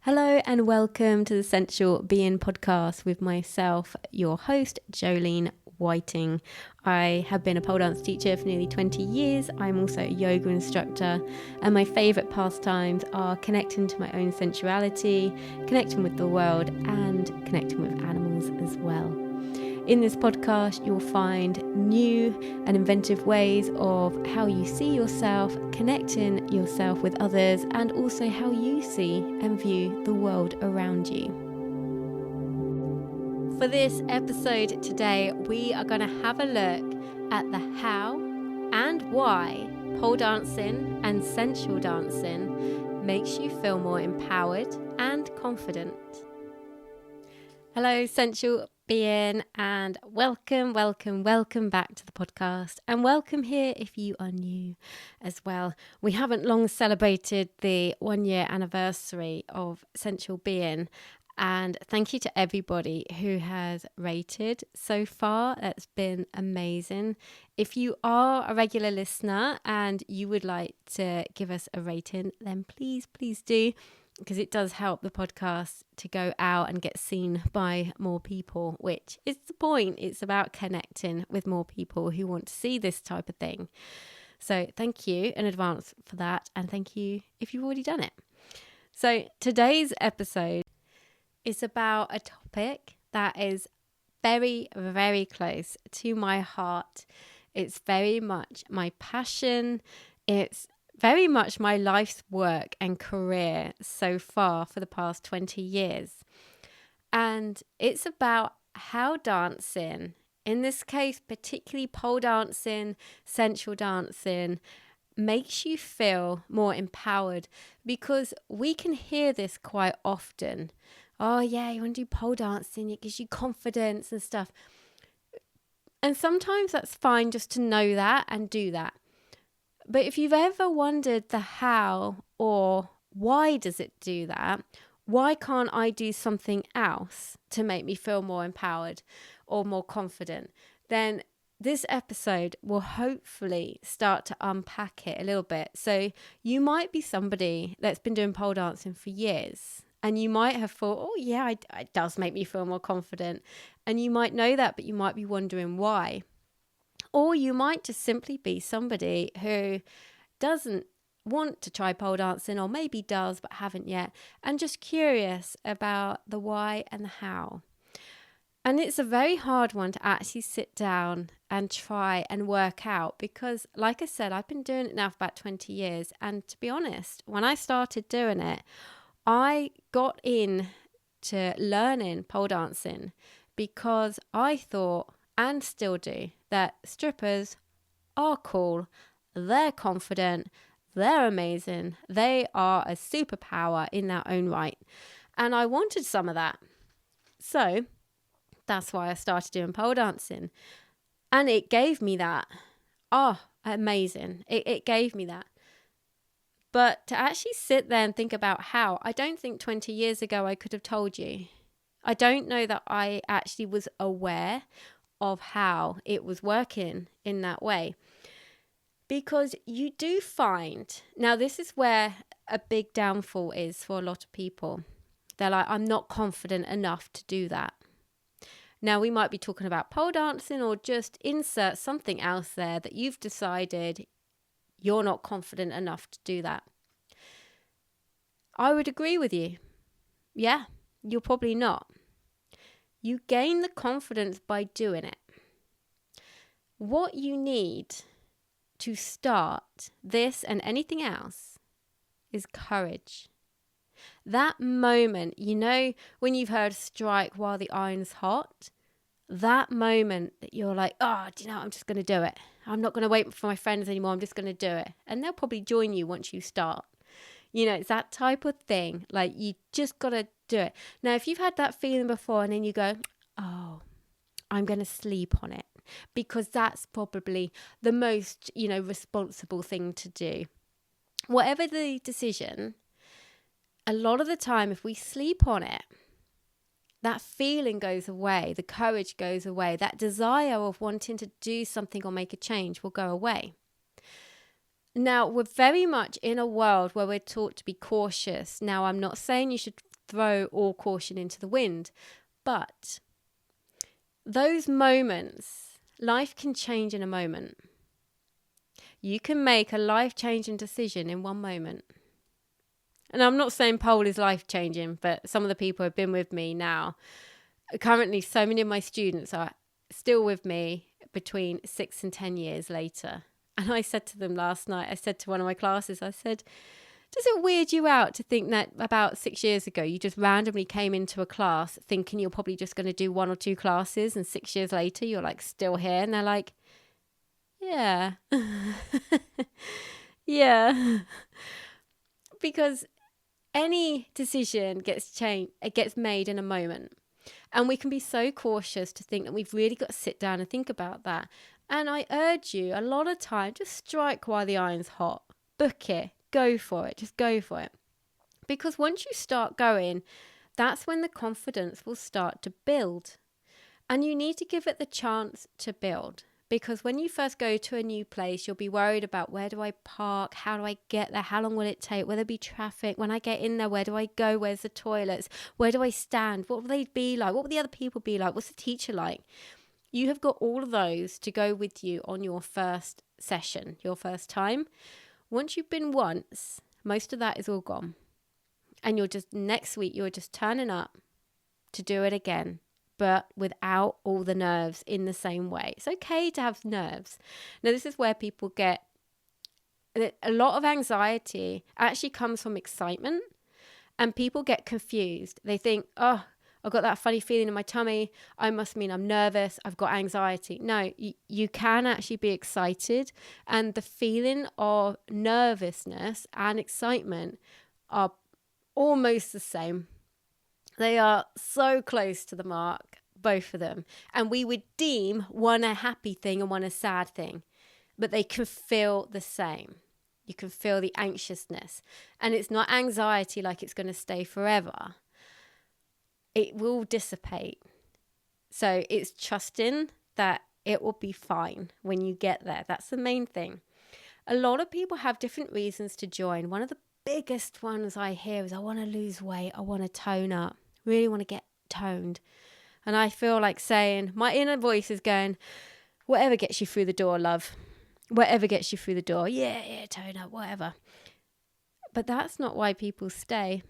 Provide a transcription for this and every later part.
Hello and welcome to the Sensual Being podcast with myself, your host, Jolene Whiting. I have been a pole dance teacher for nearly 20 years. I'm also a yoga instructor, and my favourite pastimes are connecting to my own sensuality, connecting with the world, and connecting with animals as well. In this podcast, you'll find new and inventive ways of how you see yourself, connecting yourself with others, and also how you see and view the world around you. For this episode today, we are going to have a look at the how and why pole dancing and sensual dancing makes you feel more empowered and confident. Hello, sensual being, and welcome back to the podcast, and welcome here if you are new as well. We haven't long celebrated the 1 year anniversary of Sensual Being, and thank you to everybody who has rated so far. That's been amazing. If you are a regular listener and you would like to give us a rating, then please do, because it does help the podcast to go out and get seen by more people, which is the point. It's about connecting with more people who want to see this type of thing. So thank you in advance for that, and thank you if you've already done it. So today's episode is about a topic that is very, very close to my heart. It's very much my passion. It's very much my life's work and career so far for the past 20 years. And it's about how dancing, in this case, particularly pole dancing, sensual dancing, makes you feel more empowered, because we can hear this quite often. Oh yeah, you want to do pole dancing, it gives you confidence and stuff. And sometimes that's fine just to know that and do that. But if you've ever wondered the how or why does it do that, why can't I do something else to make me feel more empowered or more confident, then this episode will hopefully start to unpack it a little bit. So you might be somebody that's been doing pole dancing for years, and you might have thought, oh yeah, it does make me feel more confident. And you might know that, but you might be wondering why. Or you might just simply be somebody who doesn't want to try pole dancing, or maybe does but haven't yet, and just curious about the why and the how. And it's a very hard one to actually sit down and try and work out, because like I said, I've been doing it now for about 20 years. And to be honest, when I started doing it, I got in to learning pole dancing because I thought, and still do, that strippers are cool, they're confident, they're amazing, they are a superpower in their own right. And I wanted some of that. So that's why I started doing pole dancing. And it gave me that. Oh, amazing. It gave me that. But to actually sit there and think about how, I don't think 20 years ago I could have told you. I don't know that I actually was aware of how it was working in that way. Because you do find, now this is where a big downfall is for a lot of people. They're like, I'm not confident enough to do that. Now we might be talking about pole dancing, or just insert something else there that you've decided you're not confident enough to do that. I would agree with you. Yeah, you're probably not. You gain the confidence by doing it. What you need to start this and anything else is courage. That moment, you know, when you've heard strike while the iron's hot, that moment that you're like, oh, do you know what? I'm just going to do it. I'm not going to wait for my friends anymore. I'm just going to do it. And they'll probably join you once you start. You know, it's that type of thing. Like, you just got to do it. Now, if you've had that feeling before and then you go, oh, I'm going to sleep on it, because that's probably the most, responsible thing to do. Whatever the decision, a lot of the time, if we sleep on it, that feeling goes away, the courage goes away, that desire of wanting to do something or make a change will go away. Now, we're very much in a world where we're taught to be cautious. Now, I'm not saying you should throw all caution into the wind. But those moments, life can change in a moment. You can make a life-changing decision in one moment. And I'm not saying pole is life-changing, but some of the people who have been with me now, currently so many of my students are still with me between 6 and 10 years later. And I said to them last night, I said to one of my classes, I said, does it weird you out to think that about 6 years ago, you just randomly came into a class thinking you're probably just going to do 1 or 2 classes, and 6 years later, you're like still here? And they're like, yeah. Yeah. Because any decision gets made in a moment. And we can be so cautious to think that we've really got to sit down and think about that. And I urge you, a lot of time, just strike while the iron's hot. Book it. Go for it. Just go for it. Because once you start going, that's when the confidence will start to build. And you need to give it the chance to build. Because when you first go to a new place, you'll be worried about, where do I park? How do I get there? How long will it take? Will there be traffic? When I get in there, where do I go? Where's the toilets? Where do I stand? What will they be like? What will the other people be like? What's the teacher like? You have got all of those to go with you on your first session, your first time. Once you've been once, most of that is all gone. And next week, you're just turning up to do it again, but without all the nerves in the same way. It's okay to have nerves. Now, this is where people get a lot of anxiety actually comes from excitement, and people get confused. They think, oh, I've got that funny feeling in my tummy. I must mean I'm nervous. I've got anxiety. No, you can actually be excited, and the feeling of nervousness and excitement are almost the same. They are so close to the mark, both of them. And we would deem one a happy thing and one a sad thing, but they can feel the same. You can feel the anxiousness, and it's not anxiety like it's going to stay forever. It will dissipate. So it's trusting that it will be fine when you get there. That's the main thing. A lot of people have different reasons to join. One of the biggest ones I hear is, I want to lose weight. I want to tone up. Really want to get toned. And I feel like saying, my inner voice is going, whatever gets you through the door, love. Whatever gets you through the door. Yeah, tone up, whatever. But that's not why people stay.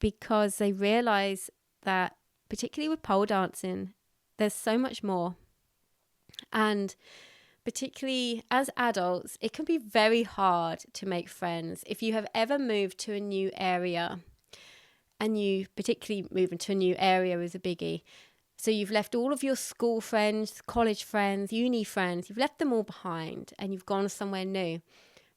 Because they realize that, particularly with pole dancing, there's so much more. And particularly as adults, it can be very hard to make friends. If you have ever moved to a new area, and you particularly moving to a new area is a biggie. So you've left all of your school friends, college friends, uni friends, you've left them all behind, and you've gone somewhere new.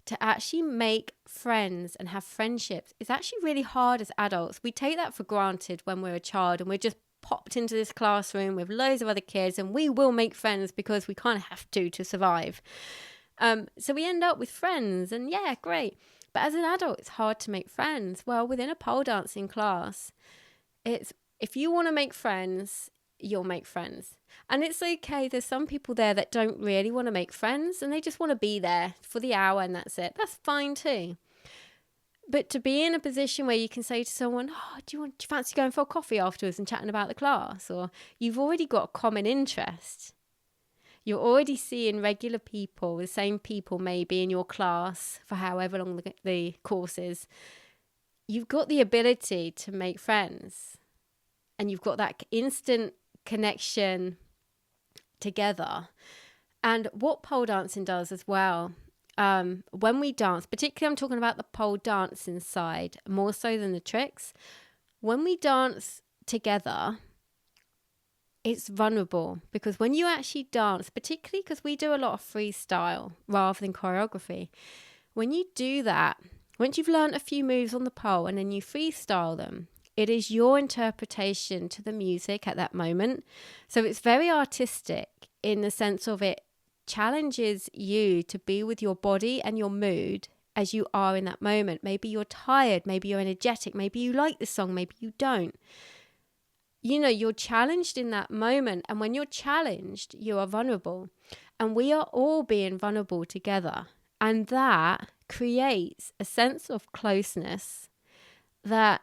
To actually make friends and have friendships is actually really hard as adults. We take that for granted when we're a child, and we're just popped into this classroom with loads of other kids, and we will make friends because we kind of have to survive. So we end up with friends, and yeah, great. But as an adult, it's hard to make friends. Well, within a pole dancing class, if you want to make friends, you'll make friends. And it's okay. There's some people there that don't really want to make friends, and they just want to be there for the hour and that's it. That's fine too. But to be in a position where you can say to someone, oh, do you fancy going for a coffee afterwards and chatting about the class? Or you've already got a common interest. You're already seeing regular people, the same people maybe in your class for however long the course is. You've got the ability to make friends, and you've got that instant connection together. And what pole dancing does as well, when we dance, particularly I'm talking about the pole dancing side more so than the tricks, when we dance together, it's vulnerable, because when you actually dance, particularly because we do a lot of freestyle rather than choreography, when you do that, once you've learned a few moves on the pole and then you freestyle them, it is your interpretation to the music at that moment. So it's very artistic in the sense of it challenges you to be with your body and your mood as you are in that moment. Maybe you're tired, maybe you're energetic, maybe you like the song, maybe you don't. You know, you're challenged in that moment. And when you're challenged, you are vulnerable. And we are all being vulnerable together. And that creates a sense of closeness that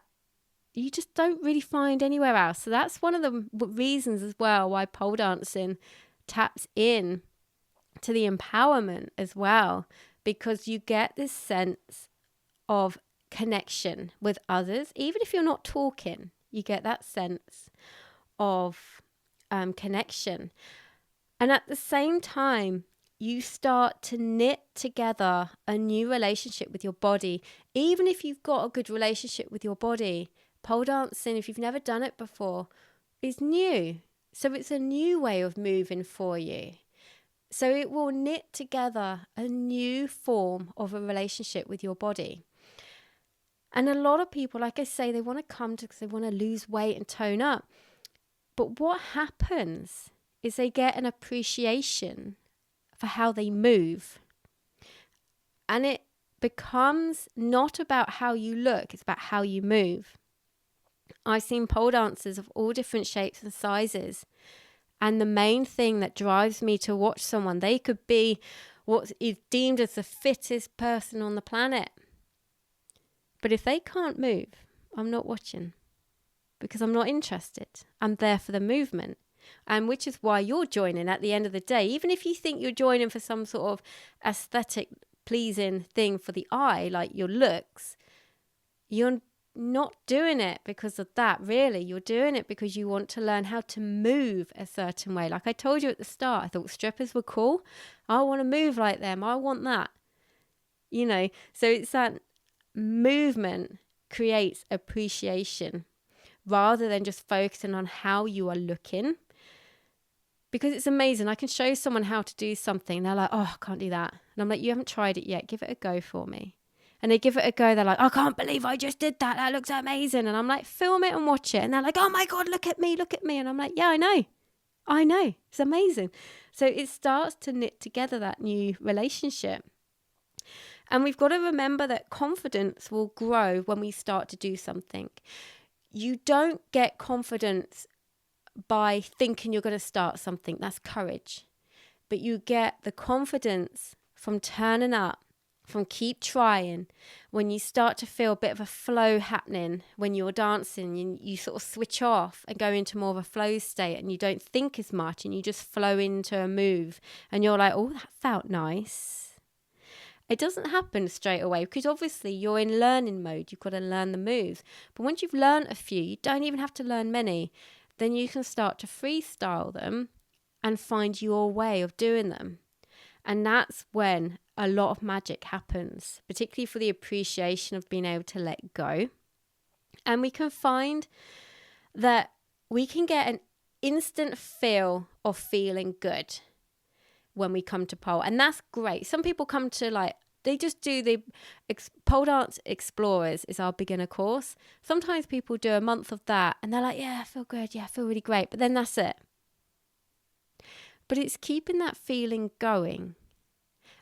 you just don't really find anywhere else. So that's one of the reasons as well why pole dancing taps in to the empowerment as well, because you get this sense of connection with others. Even if you're not talking, you get that sense of connection. And at the same time, you start to knit together a new relationship with your body. Even if you've got a good relationship with your body, pole dancing, if you've never done it before, is new. So it's a new way of moving for you. So it will knit together a new form of a relationship with your body. And a lot of people, like I say, they want to come to because they want to lose weight and tone up. But what happens is they get an appreciation for how they move. And it becomes not about how you look, it's about how you move. I've seen pole dancers of all different shapes and sizes. And the main thing that drives me to watch someone, they could be what is deemed as the fittest person on the planet. But if they can't move, I'm not watching because I'm not interested. I'm there for the movement. And which is why you're joining at the end of the day. Even if you think you're joining for some sort of aesthetic pleasing thing for the eye, like your looks, you're not doing it because of that, really. You're doing it because you want to learn how to move a certain way. Like I told you at the start, I thought strippers were cool. I want to move like them. I want that. You know, so it's that movement creates appreciation rather than just focusing on how you are looking. Because it's amazing. I can show someone how to do something. They're like, oh, I can't do that. And I'm like, you haven't tried it yet. Give it a go for me. And they give it a go. They're like, I can't believe I just did that. That looks amazing. And I'm like, film it and watch it. And they're like, oh my God, look at me, look at me. And I'm like, yeah, I know. It's amazing. So it starts to knit together that new relationship. And we've got to remember that confidence will grow when we start to do something. You don't get confidence by thinking you're going to start something. That's courage. But you get the confidence from turning up, from keep trying. When you start to feel a bit of a flow happening when you're dancing, you sort of switch off and go into more of a flow state and you don't think as much and you just flow into a move and you're like, oh, that felt nice. It doesn't happen straight away because obviously you're in learning mode. You've got to learn the moves. But once you've learned a few, you don't even have to learn many. Then you can start to freestyle them and find your way of doing them. And that's when a lot of magic happens, particularly for the appreciation of being able to let go. And we can find that we can get an instant feel of feeling good when we come to pole. And that's great. Some people come to they just do the Pole Dance Explorers is our beginner course. Sometimes people do a month of that and they're like, yeah, I feel good. Yeah, I feel really great. But then that's it. But it's keeping that feeling going.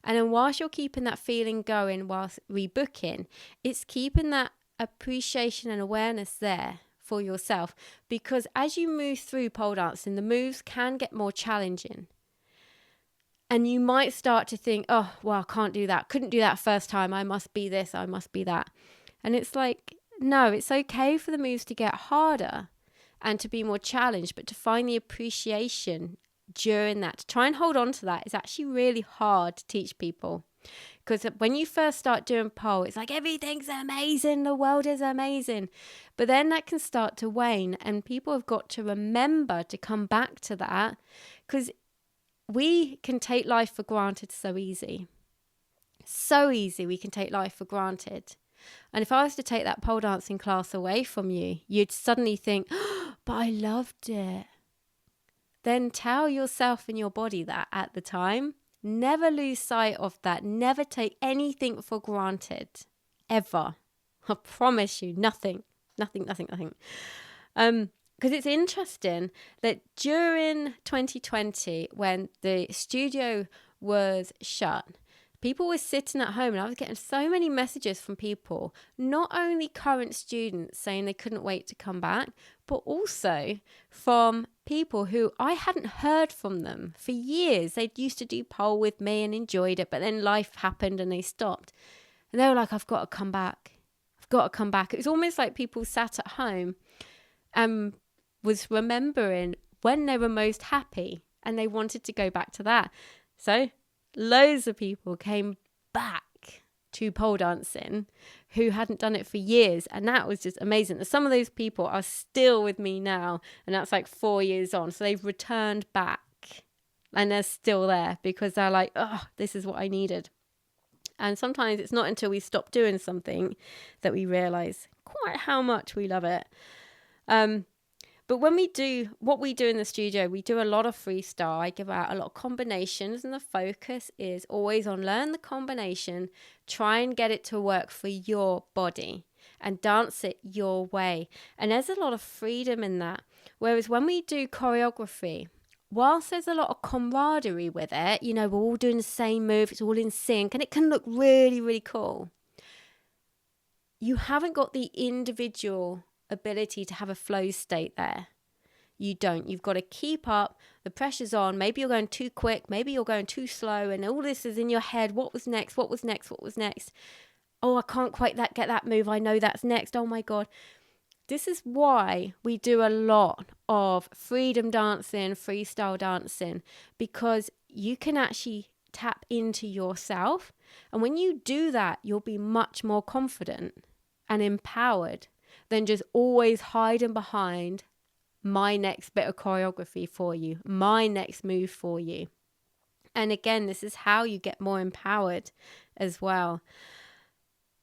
And then whilst you're keeping that feeling going whilst rebooking, it's keeping that appreciation and awareness there for yourself. Because as you move through pole dancing, the moves can get more challenging. And you might start to think, oh, well, I can't do that. Couldn't do that first time. I must be this. I must be that. And it's like, no, it's okay for the moves to get harder and to be more challenged, but to find the appreciation during that, to try and hold on to that is actually really hard to teach people. Because when you first start doing pole, it's like everything's amazing. The world is amazing. But then that can start to wane and people have got to remember to come back to that because we can take life for granted so easy. So easy we can take life for granted. And if I was to take that pole dancing class away from you, you'd suddenly think, oh, but I loved it. Then tell yourself and your body that at the time. Never lose sight of that. Never take anything for granted. Ever. I promise you, nothing. Because it's interesting that during 2020, when the studio was shut, people were sitting at home and I was getting so many messages from people, not only current students saying they couldn't wait to come back, but also from people who I hadn't heard from them for years. They'd used to do pole with me and enjoyed it, but then life happened and they stopped. And they were like, I've got to come back. got to come back. It was almost like people sat at home and was remembering when they were most happy and they wanted to go back to that. So loads of people came back to pole dancing who hadn't done it for years, and that was just amazing. And some of those people are still with me now, and that's like 4 years on. So they've returned back and they're still there because they're like, oh, this is what I needed. And sometimes it's not until we stop doing something that we realize quite how much we love it. But when we do what we do in the studio, we do a lot of freestyle. I give out a lot of combinations, and the focus is always on learn the combination, try and get it to work for your body and dance it your way. And there's a lot of freedom in that. Whereas when we do choreography, whilst there's a lot of camaraderie with it, you know, we're all doing the same move, it's all in sync, and it can look really, really cool. You haven't got the individual ability to have a flow state there. You don't. You've got to keep up. The pressure's on. Maybe you're going too quick. Maybe you're going too slow. And all this is in your head. What was next? What was next? What was next? Oh, I can't quite get that move. I know that's next. Oh my God. This is why we do a lot of freedom dancing, freestyle dancing, because you can actually tap into yourself. And when you do that, you'll be much more confident and empowered than just always hiding behind my next bit of choreography for you, my next move for you. And again, this is how you get more empowered as well.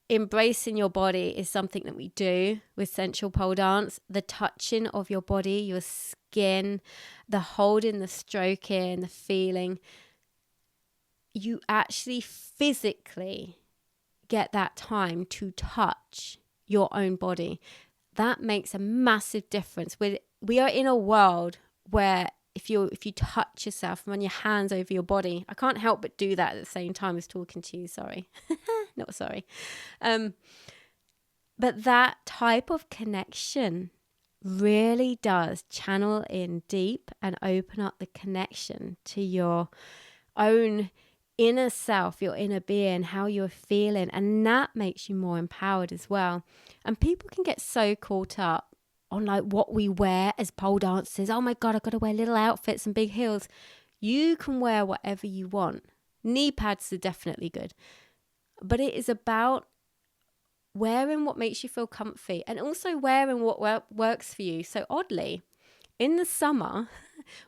Embracing your body is something that we do with sensual pole dance. The touching of your body, your skin, the holding, the stroking, the feeling. You actually physically get that time to touch your own body. That makes a massive difference. We are in a world where if you touch yourself, run your hands over your body. I can't help but do that at the same time as talking to you. Sorry. Not sorry. But that type of connection really does channel in deep and open up the connection to your own inner self, your inner being, how you're feeling. And that makes you more empowered as well. And people can get so caught up on like what we wear as pole dancers. Oh my God, I've got to wear little outfits and big heels. You can wear whatever you want. Knee pads are definitely good. But it is about wearing what makes you feel comfy and also wearing what works for you. So oddly, in the summer,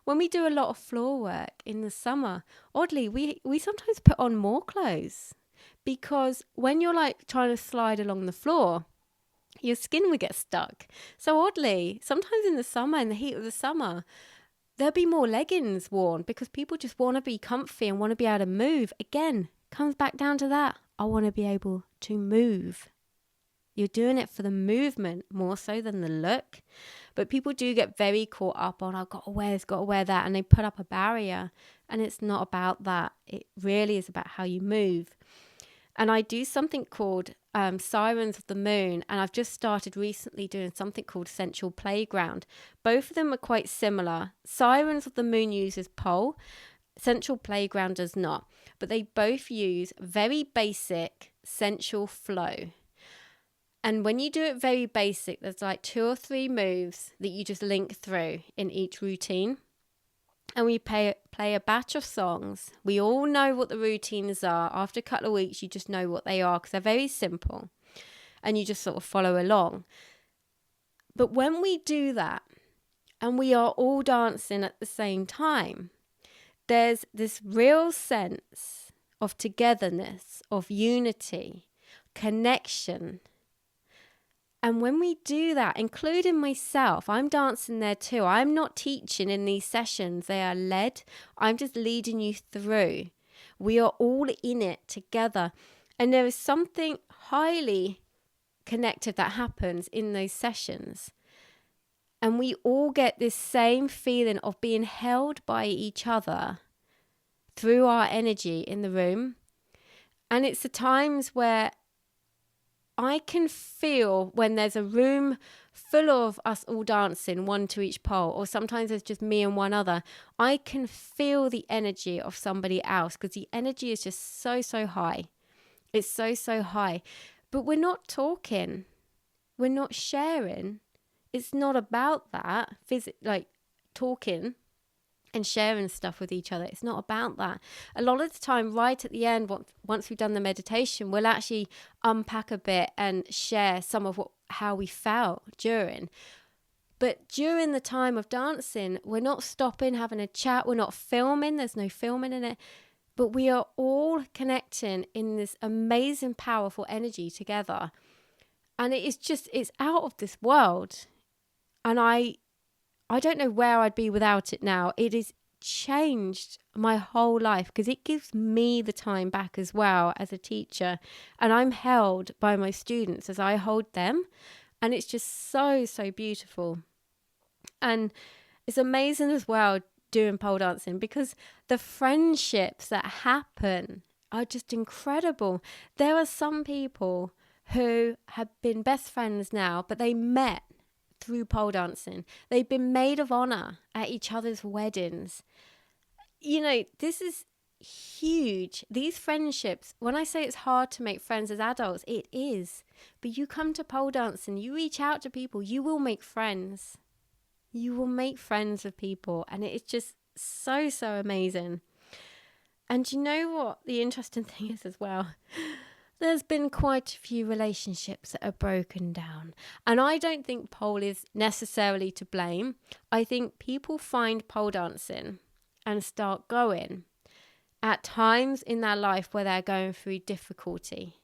when we do a lot of floor work in the summer, oddly, we sometimes put on more clothes because when you're like trying to slide along the floor, your skin would get stuck. So oddly, sometimes in the summer, in the heat of the summer, there'll be more leggings worn because people just want to be comfy and want to be able to move. Again, comes back down to that. I want to be able to move. You're doing it for the movement more so than the look. But people do get very caught up on, I've got to wear this, got to wear that. And they put up a barrier. And it's not about that. It really is about how you move. And I do something called Sirens of the Moon. And I've just started recently doing something called Sensual Playground. Both of them are quite similar. Sirens of the Moon uses pole. Sensual Playground does not. But they both use very basic sensual flow. And when you do it very basic, there's like 2 or 3 moves that you just link through in each routine. And we play a batch of songs. We all know what the routines are. After a couple of weeks, you just know what they are because they're very simple. And you just sort of follow along. But when we do that, and we are all dancing at the same time, there's this real sense of togetherness, of unity, connection. And when we do that, including myself, I'm dancing there too. I'm not teaching in these sessions. They are led. I'm just leading you through. We are all in it together. And there is something highly connected that happens in those sessions. And we all get this same feeling of being held by each other through our energy in the room. And it's the times where I can feel when there's a room full of us all dancing, one to each pole, or sometimes there's just me and one other. I can feel the energy of somebody else because the energy is just so high. It's so high. But we're not talking. We're not sharing. It's not about that, like talking and sharing stuff with each other. It's not about that. A lot of the time, right at the end, once we've done the meditation, we'll actually unpack a bit and share some of how we felt during. But during the time of dancing, we're not stopping, having a chat. We're not filming. There's no filming in it. But we are all connecting in this amazing, powerful energy together. And it's out of this world. And I don't know where I'd be without it now. It has changed my whole life because it gives me the time back as well as a teacher. And I'm held by my students as I hold them. And it's just so, so beautiful. And it's amazing as well doing pole dancing because the friendships that happen are just incredible. There are some people who have been best friends now, but they met through pole dancing. They've been maid of honor at each other's weddings. You know, this is huge. These friendships, when I say it's hard to make friends as adults, it is. But you come to pole dancing, you reach out to people, you will make friends. You will make friends with people. And it is just so, so amazing. And you know what the interesting thing is as well? There's been quite a few relationships that are broken down. And I don't think pole is necessarily to blame. I think people find pole dancing and start going at times in their life where they're going through difficulty.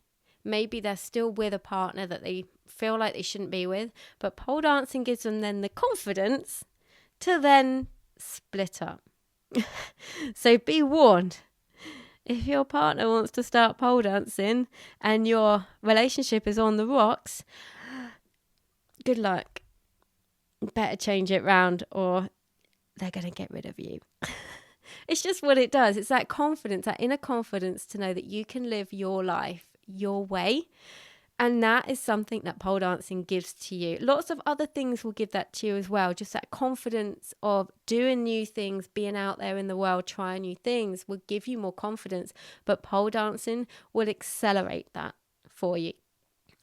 Maybe they're still with a partner that they feel like they shouldn't be with, but pole dancing gives them then the confidence to then split up. So be warned. If your partner wants to start pole dancing and your relationship is on the rocks, good luck. Better change it round or they're going to get rid of you. It's just what it does. It's that confidence, that inner confidence to know that you can live your life your way. And that is something that pole dancing gives to you. Lots of other things will give that to you as well. Just that confidence of doing new things, being out there in the world, trying new things will give you more confidence. But pole dancing will accelerate that for you.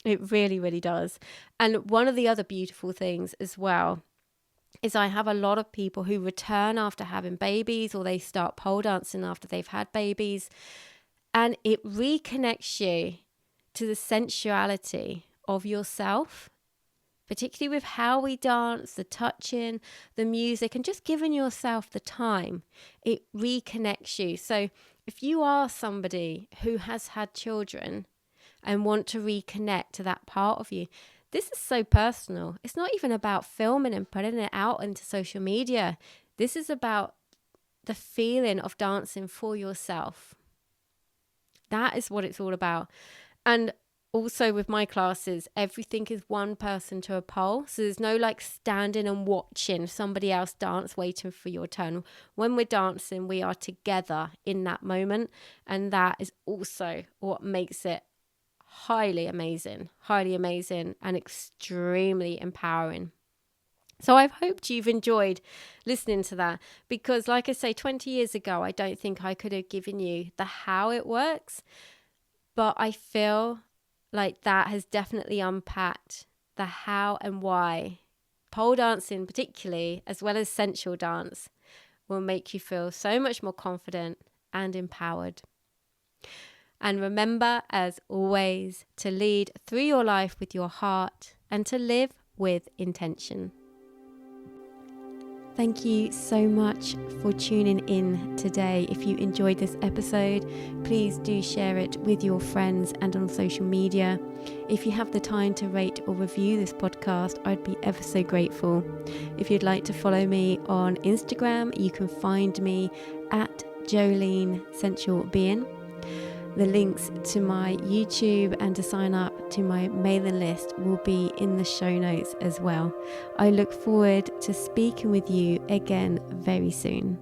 It really, really does. And one of the other beautiful things as well is I have a lot of people who return after having babies or they start pole dancing after they've had babies. And it reconnects you to the sensuality of yourself, particularly with how we dance, the touching, the music, and just giving yourself the time. It reconnects you. So if you are somebody who has had children and want to reconnect to that part of you, this is so personal. It's not even about filming and putting it out into social media. This is about the feeling of dancing for yourself. That is what it's all about. And also with my classes, everything is one person to a pole. So there's no like standing and watching somebody else dance, waiting for your turn. When we're dancing, we are together in that moment. And that is also what makes it highly amazing, and extremely empowering. So I've hoped you've enjoyed listening to that because like I say, 20 years ago, I don't think I could have given you the how it works, but I feel like that has definitely unpacked the how and why pole dancing particularly, as well as sensual dance, will make you feel so much more confident and empowered. And remember, as always, to lead through your life with your heart and to live with intention. Thank you so much for tuning in today. If you enjoyed this episode, please do share it with your friends and on social media. If you have the time to rate or review this podcast, I'd be ever so grateful. If you'd like to follow me on Instagram, you can find me at Jolene Sensual Being. The links to my YouTube and to sign up to my mailing list will be in the show notes as well. I look forward to speaking with you again very soon.